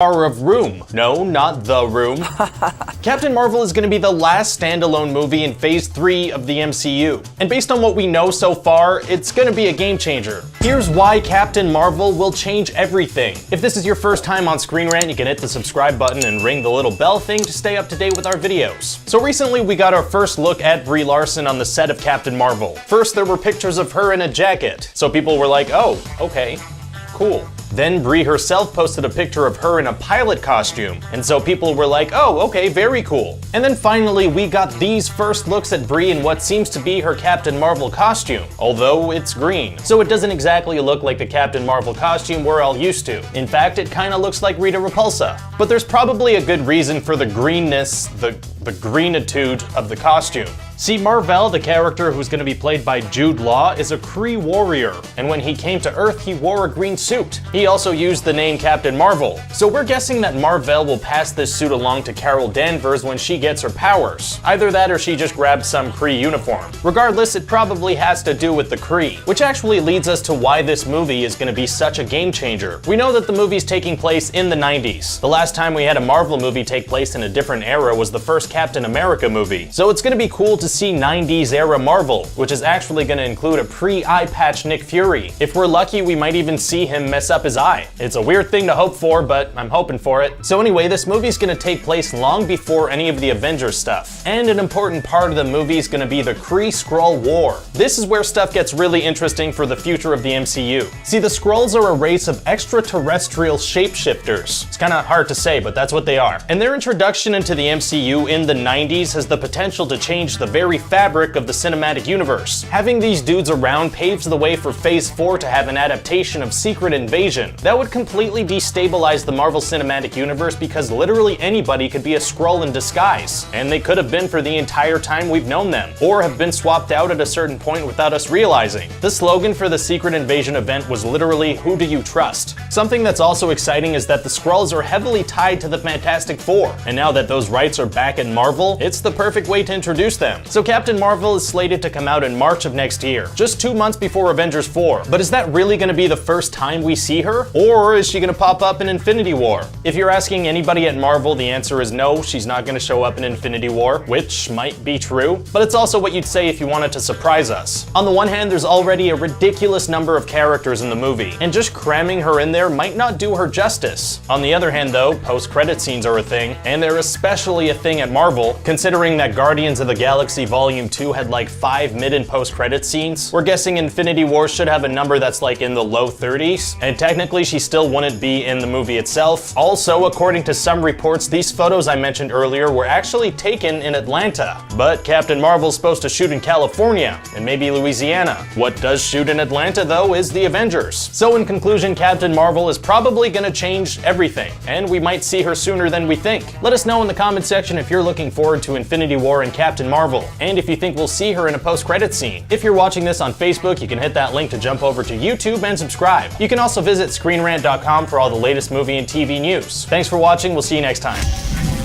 bar of Room. No, not The Room. Captain Marvel is going to be the last standalone movie in Phase 3 of the MCU. And based on what we know so far, it's going to be a game changer. Here's why Captain Marvel will change everything. If this is your first time on Screen Rant, you can hit the subscribe button and ring the little bell thing to stay up to date with our videos. So recently we got our first look at Brie Larson on the set of Captain Marvel. First there were pictures of her in a jacket, so people were like, oh, okay, cool. Then Brie herself posted a picture of her in a pilot costume, and so people were like, oh, okay, very cool. And then finally we got these first looks at Brie in what seems to be her Captain Marvel costume, although it's green. So it doesn't exactly look like the Captain Marvel costume we're all used to. In fact, it kinda looks like Rita Repulsa. But there's probably a good reason for the greenness, the greenitude of the costume. See, Mar-Vell, the character who's going to be played by Jude Law, is a Kree warrior, and when he came to Earth, he wore a green suit. He also used the name Captain Marvel, so we're guessing that Mar-Vell will pass this suit along to Carol Danvers when she gets her powers. Either that or she just grabbed some Kree uniform. Regardless, it probably has to do with the Kree, which actually leads us to why this movie is going to be such a game changer. We know that the movie's taking place in the 90s. The last time we had a Marvel movie take place in a different era was the first Captain America movie, so it's going to be cool to see 90s era Marvel, which is actually going to include a pre-eye patch Nick Fury. If we're lucky, we might even see him mess up his eye. It's a weird thing to hope for, but I'm hoping for it. So anyway, this movie's going to take place long before any of the Avengers stuff. And an important part of the movie is going to be the Kree-Skrull War. This is where stuff gets really interesting for the future of the MCU. See, the Skrulls are a race of extraterrestrial shapeshifters. It's kind of hard to say, but that's what they are. And their introduction into the MCU in the 90s has the potential to change the very fabric of the cinematic universe. Having these dudes around paves the way for Phase 4 to have an adaptation of Secret Invasion. That would completely destabilize the Marvel Cinematic Universe because literally anybody could be a Skrull in disguise, and they could have been for the entire time we've known them, or have been swapped out at a certain point without us realizing. The slogan for the Secret Invasion event was literally, "Who do you trust?" Something that's also exciting is that the Skrulls are heavily tied to the Fantastic Four, and now that those rights are back in Marvel, it's the perfect way to introduce them. So Captain Marvel is slated to come out in March of next year, just 2 months before Avengers 4. But is that really going to be the first time we see her? Or is she going to pop up in Infinity War? If you're asking anybody at Marvel, the answer is no, she's not going to show up in Infinity War, which might be true, but it's also what you'd say if you wanted to surprise us. On the one hand, there's already a ridiculous number of characters in the movie, and just cramming her in there might not do her justice. On the other hand though, post-credit scenes are a thing, and they're especially a thing at Marvel, considering that Guardians of the Galaxy Volume 2 had like 5 mid and post-credit scenes. We're guessing Infinity War should have a number that's like in the low 30s, and technically she still wouldn't be in the movie itself. Also, according to some reports, these photos I mentioned earlier were actually taken in Atlanta, but Captain Marvel's supposed to shoot in California, and maybe Louisiana. What does shoot in Atlanta though is the Avengers. So in conclusion, Captain Marvel is probably gonna change everything, and we might see her sooner than we think. Let us know in the comment section if you're looking forward to Infinity War and Captain Marvel, and if you think we'll see her in a post-credit scene. If you're watching this on Facebook, you can hit that link to jump over to YouTube and subscribe. You can also visit ScreenRant.com for all the latest movie and TV news. Thanks for watching, we'll see you next time.